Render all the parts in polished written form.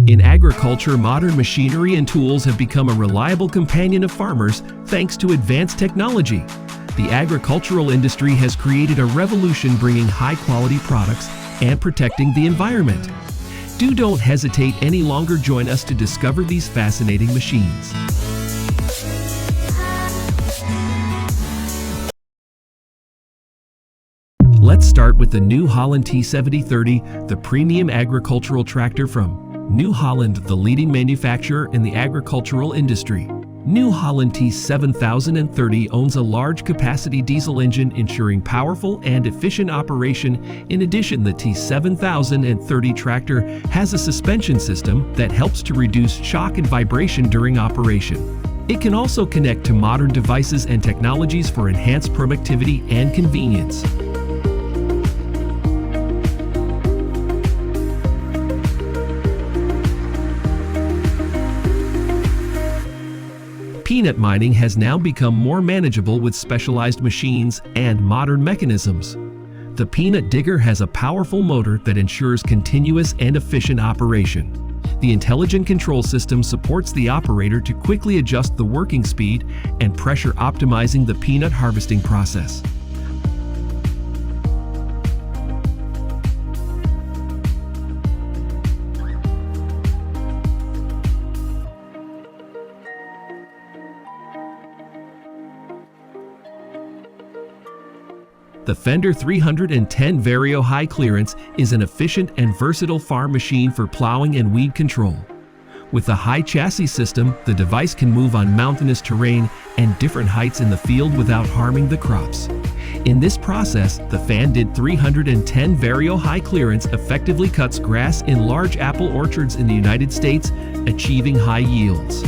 In agriculture, modern machinery and tools have become a reliable companion of farmers thanks to advanced technology. The agricultural industry has created a revolution bringing high-quality products and protecting the environment. Don't hesitate any longer. Join us to discover these fascinating machines. Let's start with the New Holland T7030, the premium agricultural tractor from New Holland, the leading manufacturer in the agricultural industry. New Holland T7030 owns a large capacity diesel engine ensuring powerful and efficient operation. In addition, the T7030 tractor has a suspension system that helps to reduce shock and vibration during operation. It can also connect to modern devices and technologies for enhanced productivity and convenience. Peanut mining has now become more manageable with specialized machines and modern mechanisms. The peanut digger has a powerful motor that ensures continuous and efficient operation. The intelligent control system supports the operator to quickly adjust the working speed and pressure, optimizing the peanut harvesting process. The Fender 310 Vario High Clearance is an efficient and versatile farm machine for plowing and weed control. With a high chassis system, the device can move on mountainous terrain and different heights in the field without harming the crops. In this process, the Fender 310 Vario High Clearance effectively cuts grass in large apple orchards in the United States, achieving high yields.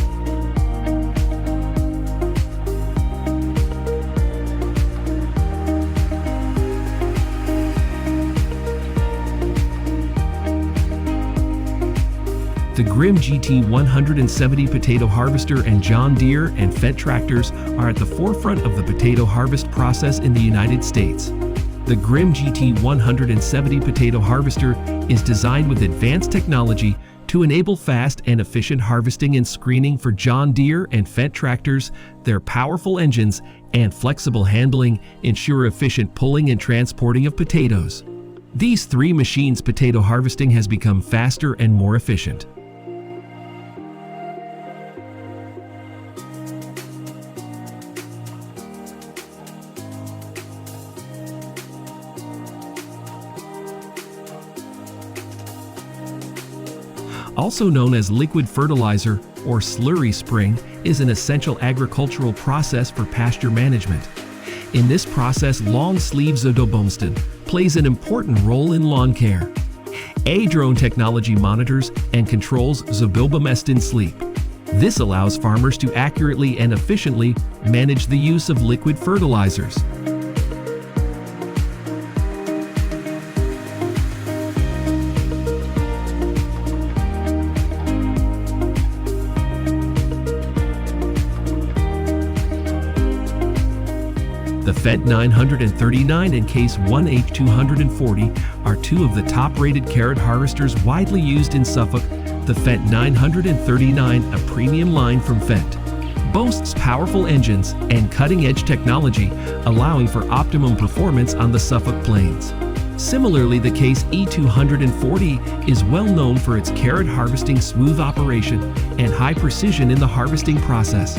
The Grimm GT 170 potato harvester and John Deere and Fendt tractors are at the forefront of the potato harvest process in the United States. The Grimm GT 170 potato harvester is designed with advanced technology to enable fast and efficient harvesting and screening for John Deere and Fendt tractors. Their powerful engines and flexible handling ensure efficient pulling and transporting of potatoes. These three machines' potato harvesting has become faster and more efficient. Also known as liquid fertilizer or slurry spring, is an essential agricultural process for pasture management. In this process, long sleeve zodobomston plays an important role in lawn care. A-drone technology monitors and controls zobobomestin sleep. This allows farmers to accurately and efficiently manage the use of liquid fertilizers. The Fendt 939 and Case 1H 240 are two of the top-rated carrot harvesters widely used in Suffolk. The Fendt 939, a premium line from Fendt, boasts powerful engines and cutting-edge technology, allowing for optimum performance on the Suffolk Plains. Similarly, the Case E240 is well known for its carrot harvesting smooth operation and high precision in the harvesting process.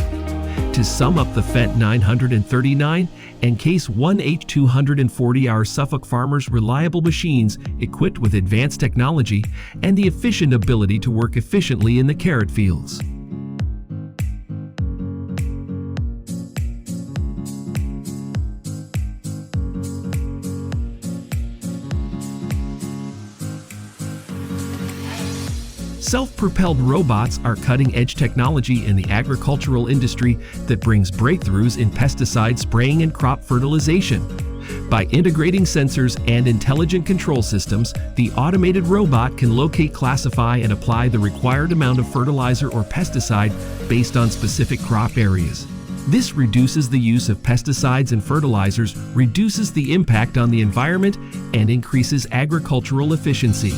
To sum up, the Fendt 939 and Case 1H 240 are Suffolk farmers' reliable machines equipped with advanced technology and the efficient ability to work efficiently in the carrot fields. Self-propelled robots are cutting-edge technology in the agricultural industry that brings breakthroughs in pesticide spraying and crop fertilization. By integrating sensors and intelligent control systems, the automated robot can locate, classify, and apply the required amount of fertilizer or pesticide based on specific crop areas. This reduces the use of pesticides and fertilizers, reduces the impact on the environment, and increases agricultural efficiency.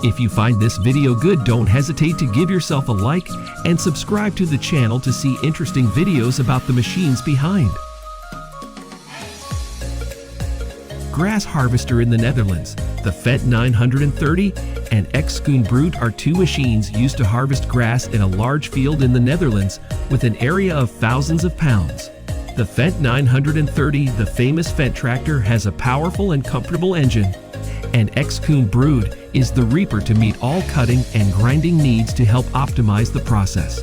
If you find this video good, don't hesitate to give yourself a like and subscribe to the channel to see interesting videos about the machines behind. Grass harvester in the Netherlands. The Vet 930 and X-Schoon Brood are two machines used to harvest grass in a large field in the Netherlands with an area of thousands of pounds. The Vet 930, the famous Vet tractor, has a powerful and comfortable engine, and X-Schoon Brood is the reaper to meet all cutting and grinding needs to help optimize the process.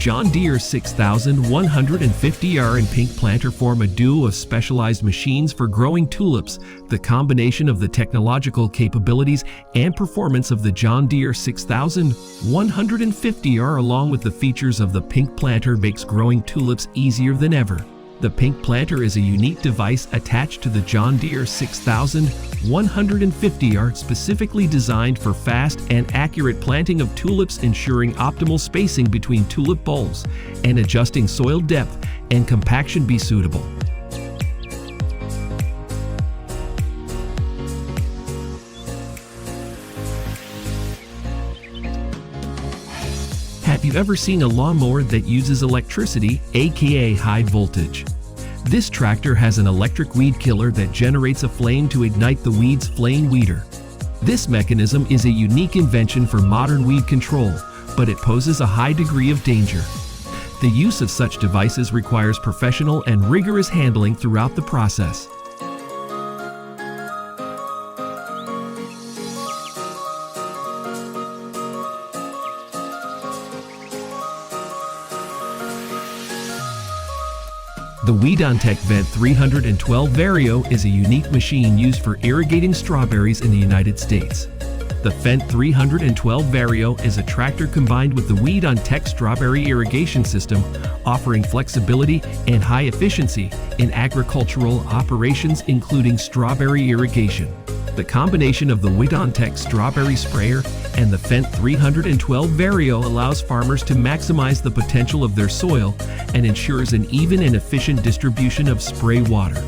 John Deere 6150R and Pink Planter form a duo of specialized machines for growing tulips. The combination of the technological capabilities and performance of the John Deere 6150R along with the features of the Pink Planter makes growing tulips easier than ever. The Pink Planter is a unique device attached to the John Deere 6150R, specifically designed for fast and accurate planting of tulips, ensuring optimal spacing between tulip bulbs and adjusting soil depth and compaction be suitable. Have you ever seen a lawnmower that uses electricity, aka high voltage? This tractor has an electric weed killer that generates a flame to ignite the weed's flame weeder. This mechanism is a unique invention for modern weed control, but it poses a high degree of danger. The use of such devices requires professional and rigorous handling throughout the process. The Weedontech Vet 312 Vario is a unique machine used for irrigating strawberries in the United States. The Vet 312 Vario is a tractor combined with the Weedontech strawberry irrigation system, offering flexibility and high efficiency in agricultural operations including strawberry irrigation. The combination of the Weedontech strawberry sprayer and the Vet 312 Vario allows farmers to maximize the potential of their soil and ensures an even and efficient distribution of spray water.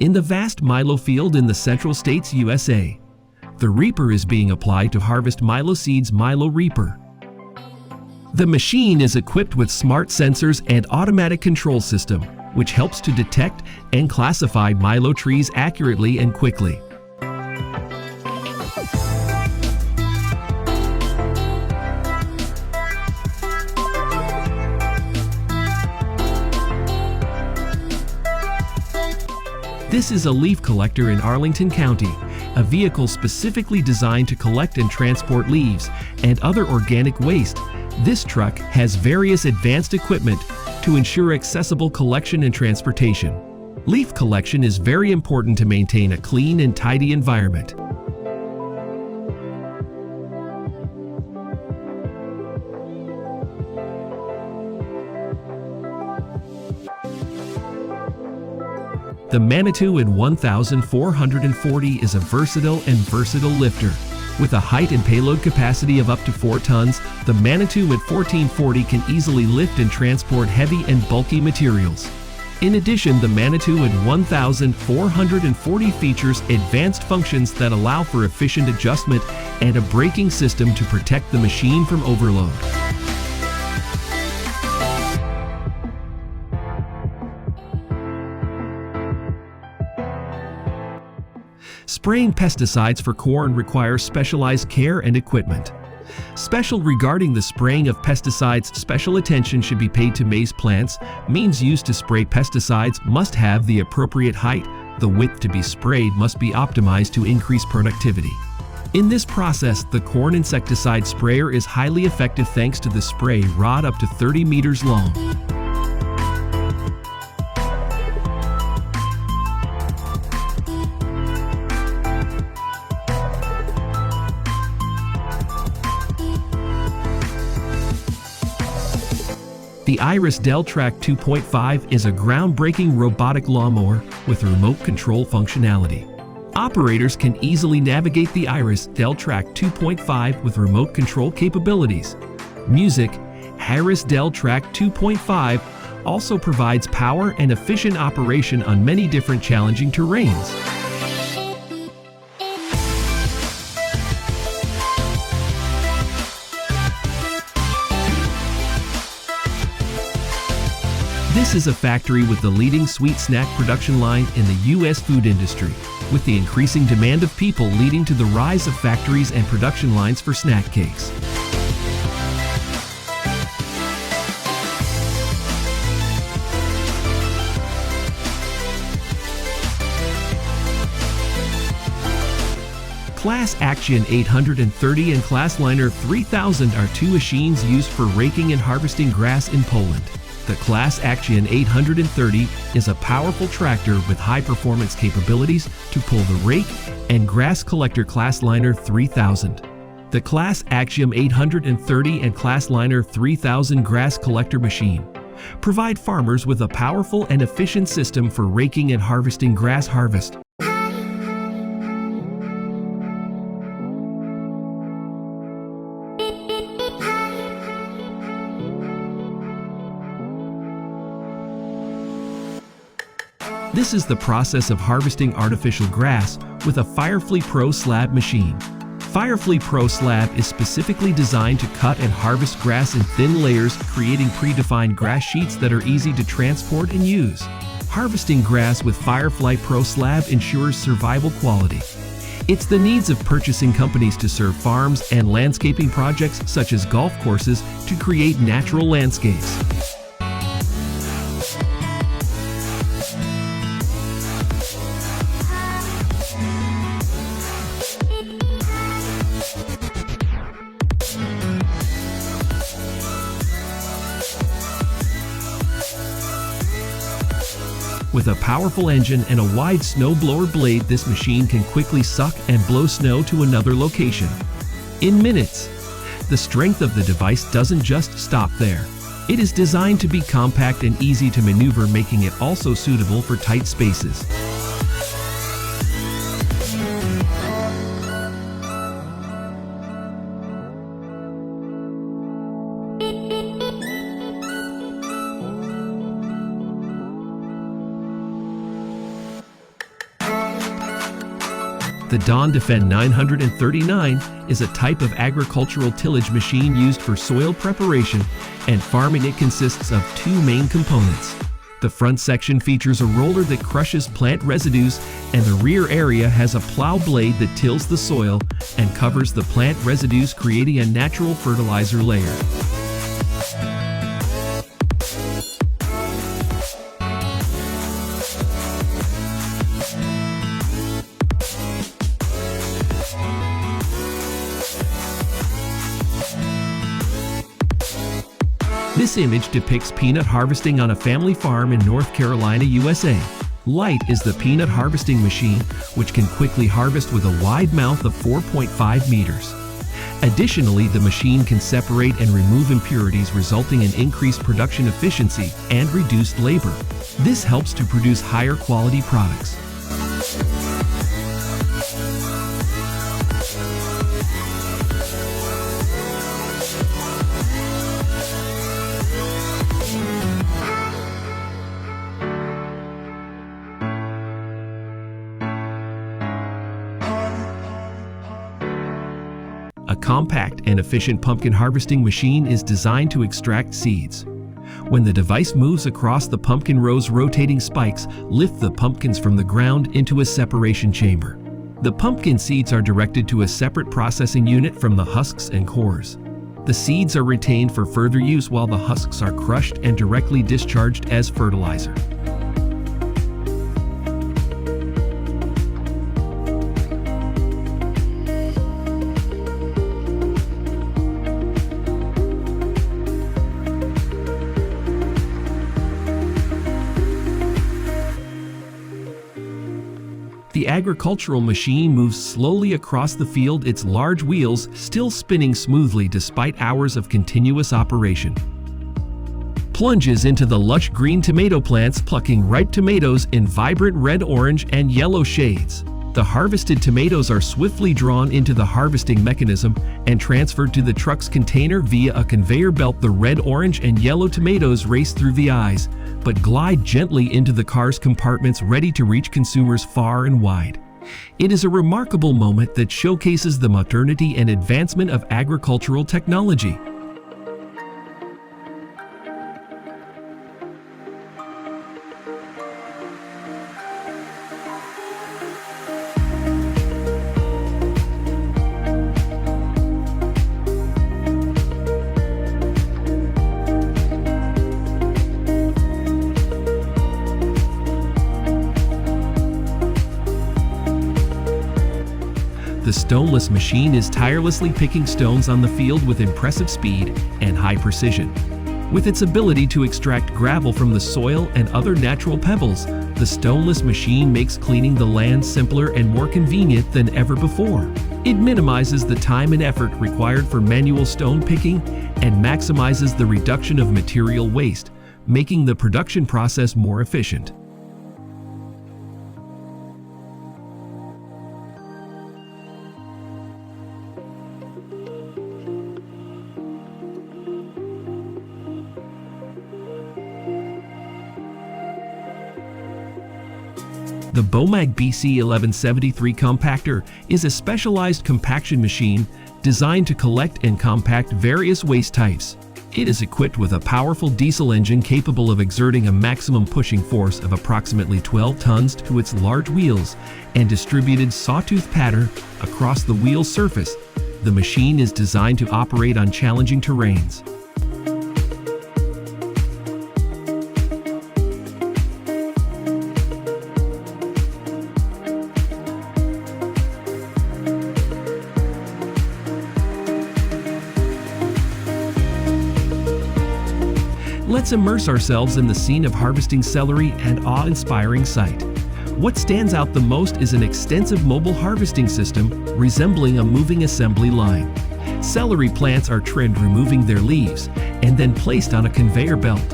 In the vast milo field in the Central States, USA, the reaper is being applied to harvest milo seeds. Milo Reaper. The machine is equipped with smart sensors and automatic control system, which helps to detect and classify milo trees accurately and quickly. This is a leaf collector in Arlington County, a vehicle specifically designed to collect and transport leaves and other organic waste. This truck has various advanced equipment to ensure accessible collection and transportation. Leaf collection is very important to maintain a clean and tidy environment. The Manitou in 1440 is a versatile lifter. With a height and payload capacity of up to 4 tons, the Manitou at 1440 can easily lift and transport heavy and bulky materials. In addition, the Manitou at 1440 features advanced functions that allow for efficient adjustment and a braking system to protect the machine from overload. Spraying pesticides for corn requires specialized care and equipment. Special regarding the spraying of pesticides, special attention should be paid to maize plants. Means used to spray pesticides must have the appropriate height. The width to be sprayed must be optimized to increase productivity. In this process, the corn insecticide sprayer is highly effective thanks to the spray rod up to 30 meters long. The Iris Deltrac 2.5 is a groundbreaking robotic lawnmower with remote control functionality. Operators can easily navigate the Iris Deltrac 2.5 with remote control capabilities. Music, Iris Deltrac 2.5 also provides power and efficient operation on many different challenging terrains. This is a factory with the leading sweet snack production line in the U.S. food industry, with the increasing demand of people leading to the rise of factories and production lines for snack cakes. Class Action 830 and Class Liner 3000 are two machines used for raking and harvesting grass in Poland. The Class Action 830 is a powerful tractor with high-performance capabilities to pull the rake and grass collector Class Liner 3000. The Class Action 830 and Class Liner 3000 grass collector machine provide farmers with a powerful and efficient system for raking and harvesting grass harvest. This is the process of harvesting artificial grass with a Firefly Pro Slab machine. Firefly Pro Slab is specifically designed to cut and harvest grass in thin layers, creating predefined grass sheets that are easy to transport and use. Harvesting grass with Firefly Pro Slab ensures survival quality. It's the needs of purchasing companies to serve farms and landscaping projects such as golf courses to create natural landscapes. With a powerful engine and a wide snowblower blade, this machine can quickly suck and blow snow to another location in minutes. The strength of the device doesn't just stop there. It is designed to be compact and easy to maneuver, making it also suitable for tight spaces. The Dawn Defend 939 is a type of agricultural tillage machine used for soil preparation and farming. It consists of two main components. The front section features a roller that crushes plant residues, and the rear area has a plow blade that tills the soil and covers the plant residues, creating a natural fertilizer layer. This image depicts peanut harvesting on a family farm in North Carolina, USA. Light is the peanut harvesting machine, which can quickly harvest with a wide mouth of 4.5 meters. Additionally, the machine can separate and remove impurities, resulting in increased production efficiency and reduced labor. This helps to produce higher quality products. A compact and efficient pumpkin harvesting machine is designed to extract seeds. When the device moves across the pumpkin rows, rotating spikes lift the pumpkins from the ground into a separation chamber. The pumpkin seeds are directed to a separate processing unit from the husks and cores. The seeds are retained for further use, while the husks are crushed and directly discharged as fertilizer. The agricultural machine moves slowly across the field, its large wheels still spinning smoothly despite hours of continuous operation. plunges into the lush green tomato plants, plucking ripe tomatoes in vibrant red, orange, and yellow shades. The harvested tomatoes are swiftly drawn into the harvesting mechanism and transferred to the truck's container via a conveyor belt. The red, orange, and yellow tomatoes race through the aisles, but glide gently into the car's compartments, ready to reach consumers far and wide. It is a remarkable moment that showcases the modernity and advancement of agricultural technology. The stoneless machine is tirelessly picking stones on the field with impressive speed and high precision. With its ability to extract gravel from the soil and other natural pebbles, the stoneless machine makes cleaning the land simpler and more convenient than ever before. It minimizes the time and effort required for manual stone picking and maximizes the reduction of material waste, making the production process more efficient. The Bomag BC 1173 compactor is a specialized compaction machine designed to collect and compact various waste types. It is equipped with a powerful diesel engine capable of exerting a maximum pushing force of approximately 12 tons to its large wheels and distributed sawtooth pattern across the wheel surface. The machine is designed to operate on challenging terrains. Let's immerse ourselves in the scene of harvesting celery, an awe-inspiring sight. What stands out the most is an extensive mobile harvesting system resembling a moving assembly line. Celery plants are trimmed, removing their leaves, and then placed on a conveyor belt.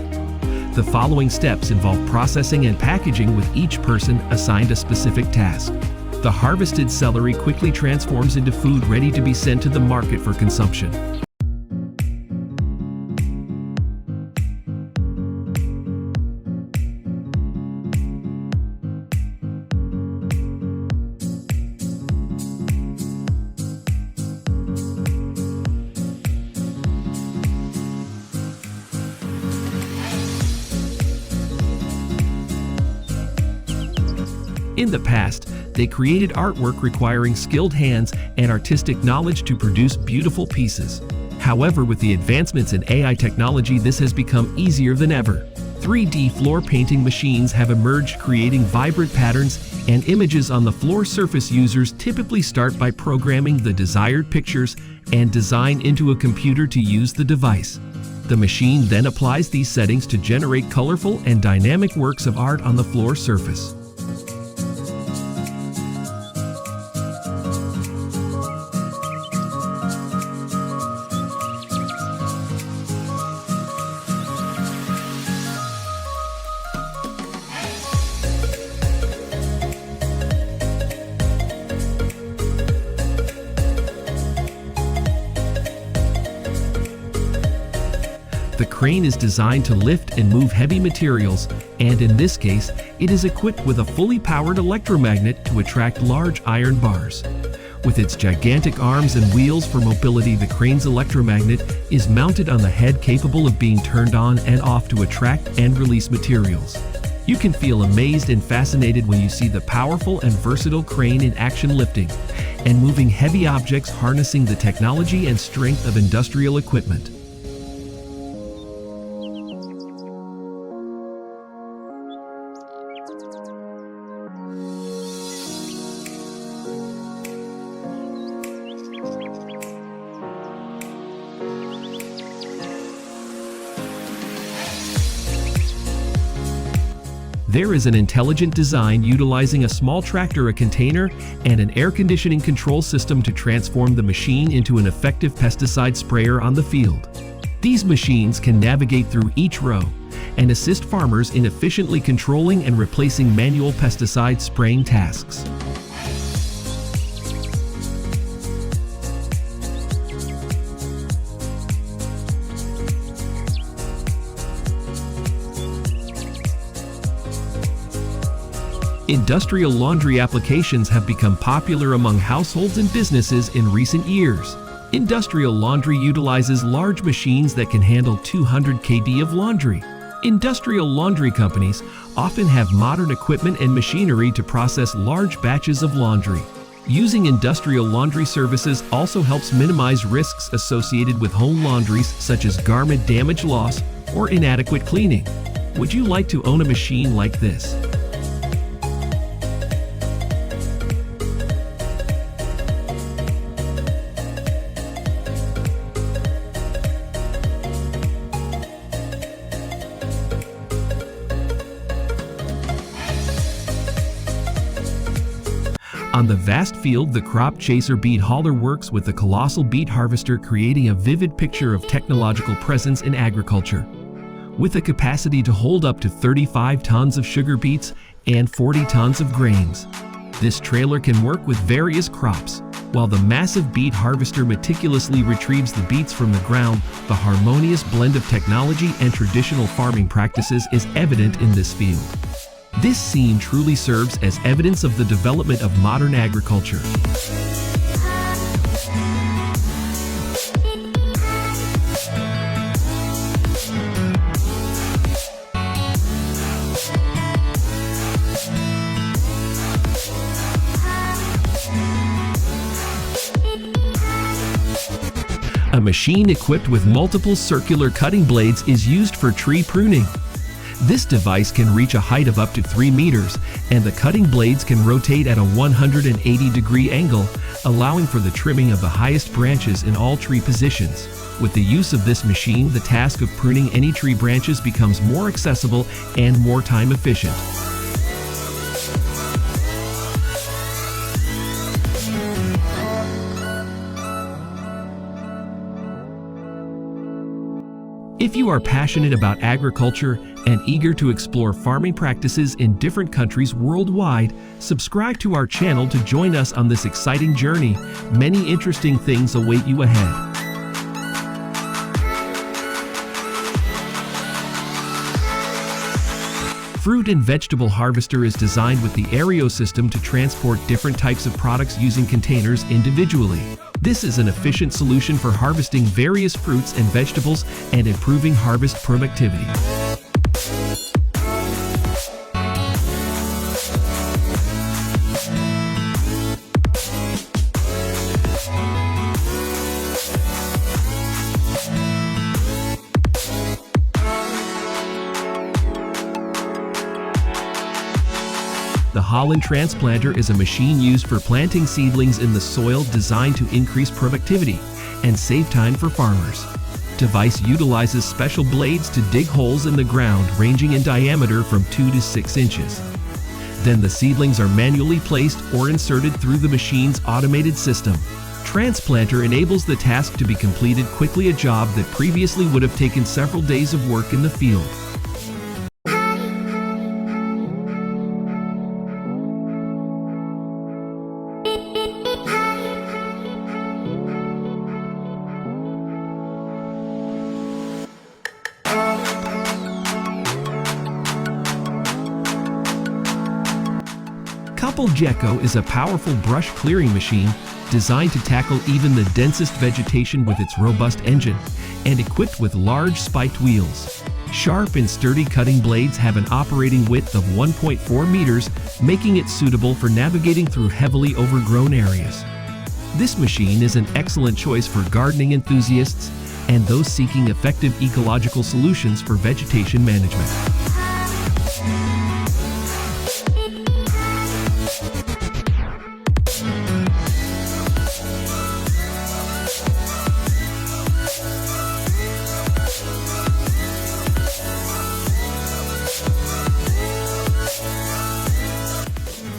The following steps involve processing and packaging, with each person assigned a specific task. The harvested celery quickly transforms into food ready to be sent to the market for consumption. In the past, they created artwork requiring skilled hands and artistic knowledge to produce beautiful pieces. However, with the advancements in AI technology, this has become easier than ever. 3D floor painting machines have emerged, creating vibrant patterns and images on the floor surface. Users typically start by programming the desired pictures and design into a computer to use the device. The machine then applies these settings to generate colorful and dynamic works of art on the floor surface. The crane is designed to lift and move heavy materials, and in this case, it is equipped with a fully powered electromagnet to attract large iron bars. With its gigantic arms and wheels for mobility, the crane's electromagnet is mounted on the head, capable of being turned on and off to attract and release materials. You can feel amazed and fascinated when you see the powerful and versatile crane in action, lifting and moving heavy objects, harnessing the technology and strength of industrial equipment. There is an intelligent design utilizing a small tractor, a container, and an air conditioning control system to transform the machine into an effective pesticide sprayer on the field. These machines can navigate through each row and assist farmers in efficiently controlling and replacing manual pesticide spraying tasks. Industrial laundry applications have become popular among households and businesses in recent years. Industrial laundry utilizes large machines that can handle 200 kg of laundry. Industrial laundry companies often have modern equipment and machinery to process large batches of laundry. Using industrial laundry services also helps minimize risks associated with home laundries such as garment damage loss or inadequate cleaning. Would you like to own a machine like this? On the vast field, the crop chaser beet hauler works with the colossal beet harvester, creating a vivid picture of technological presence in agriculture. With a capacity to hold up to 35 tons of sugar beets and 40 tons of grains, this trailer can work with various crops. While the massive beet harvester meticulously retrieves the beets from the ground, the harmonious blend of technology and traditional farming practices is evident in this field. This scene truly serves as evidence of the development of modern agriculture. A machine equipped with multiple circular cutting blades is used for tree pruning. This device can reach a height of up to 3 meters, and the cutting blades can rotate at a 180-degree angle, allowing for the trimming of the highest branches in all tree positions. With the use of this machine, the task of pruning any tree branches becomes more accessible and more time efficient. If you are passionate about agriculture and eager to explore farming practices in different countries worldwide, subscribe to our channel to join us on this exciting journey. Many interesting things await you ahead. Fruit and vegetable harvester is designed with the aereo system to transport different types of products using containers individually. This is an efficient solution for harvesting various fruits and vegetables and improving harvest productivity. The Holland transplanter is a machine used for planting seedlings in the soil, designed to increase productivity and save time for farmers. Device utilizes special blades to dig holes in the ground ranging in diameter from 2 to 6 inches. Then the seedlings are manually placed or inserted through the machine's automated system. Transplanter enables the task to be completed quickly, a job that previously would have taken several days of work in the field. Gecko is a powerful brush clearing machine designed to tackle even the densest vegetation with its robust engine and equipped with large spiked wheels. Sharp and sturdy cutting blades have an operating width of 1.4 meters, making it suitable for navigating through heavily overgrown areas. This machine is an excellent choice for gardening enthusiasts and those seeking effective ecological solutions for vegetation management.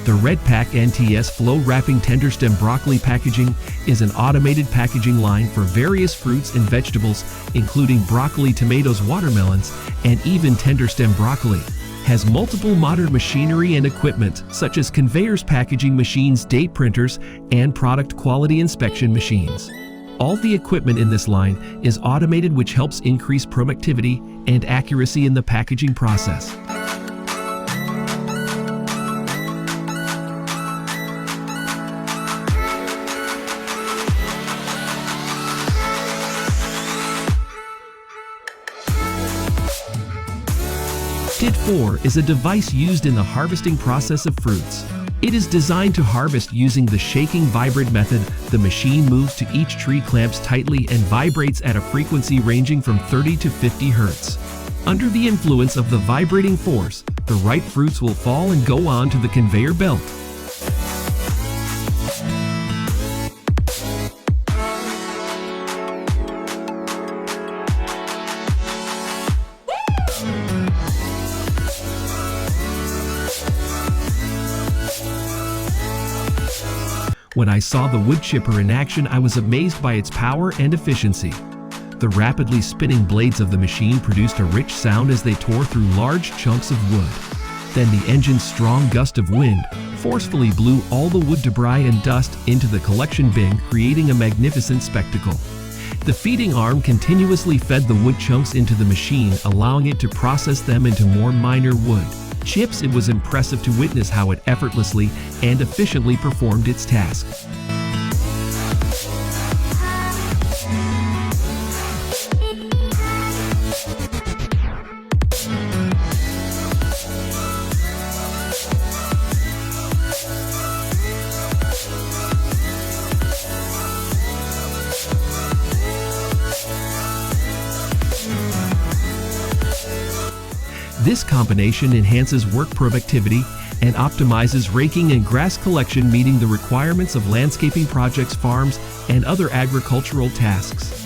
The The RedPack NTS Flow Wrapping Tender Stem Broccoli Packaging is an automated packaging line for various fruits and vegetables, including broccoli, tomatoes, watermelons, and even tender stem broccoli. Has multiple modern machinery and equipment such as conveyors, packaging machines, date printers, and product quality inspection machines. All the equipment in this line is automated, which helps increase productivity and accuracy in the packaging process. Skid 4 is a device used in the harvesting process of fruits. It is designed to harvest using the shaking vibrate method. The machine moves to each tree, clamps tightly, and vibrates at a frequency ranging from 30 to 50 Hertz. Under the influence of the vibrating force, the ripe fruits will fall and go on to the conveyor belt. When I saw the wood chipper in action, I was amazed by its power and efficiency. The rapidly spinning blades of the machine produced a rich sound as they tore through large chunks of wood. Then the engine's strong gust of wind forcefully blew all the wood debris and dust into the collection bin, creating a magnificent spectacle. The feeding arm continuously fed the wood chunks into the machine, allowing it to process them into more minor wood chips. It was impressive to witness how it effortlessly and efficiently performed its task. This combination enhances work productivity and optimizes raking and grass collection, meeting the requirements of landscaping projects, farms, and other agricultural tasks.